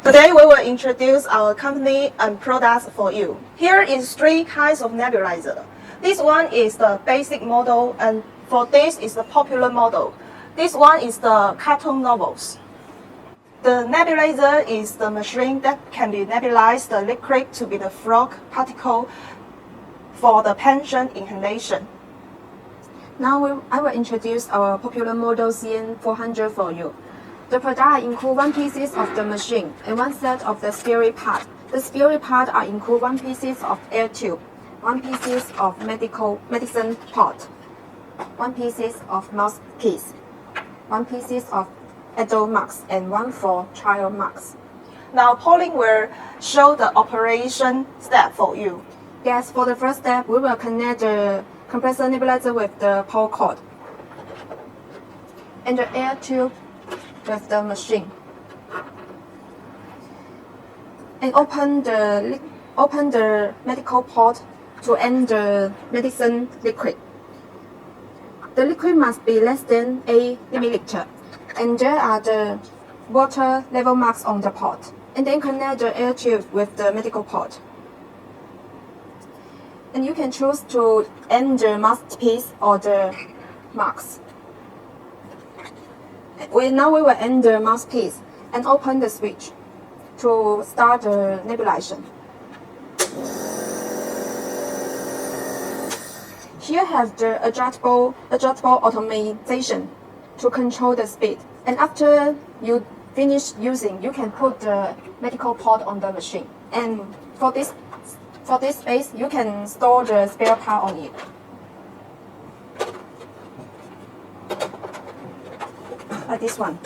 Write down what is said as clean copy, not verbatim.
Today we will introduce our company and products for you. Here is 3 kinds of nebulizer. This one is the basic model, and for this is the popular model. This one is the cartoon novels. The nebulizer is the machine that can be nebulize the liquid to be the frog particle for the patient inhalation. Now I will introduce our popular model CN400 for you. The product include 1 pieces of the machine and 1 set of the spare part. The spare part are include 1 pieces of air tube, 1 pieces of medicine pot, 1 pieces of mouthpiece, 1 pieces of adult mask, and 1 for child mask. Now Pauline will show the operation step for you. Yes, for the first step, we will connect the compressor nebulizer with the power cord and the air tube with the machine, and open the medical port to enter medicine liquid. The liquid must be less than 8 milliliter, and there are the water level marks on the port. And then connect the air tube with the medical port. And you can choose to end the mouthpiece or the marks. Now we will end the mouthpiece and open the switch to start the nebulization. Here have the adjustable automation to control the speed. And after you finish using, you can put the medical port on the machine. And for this space, you can store the spare part on it. Like this one.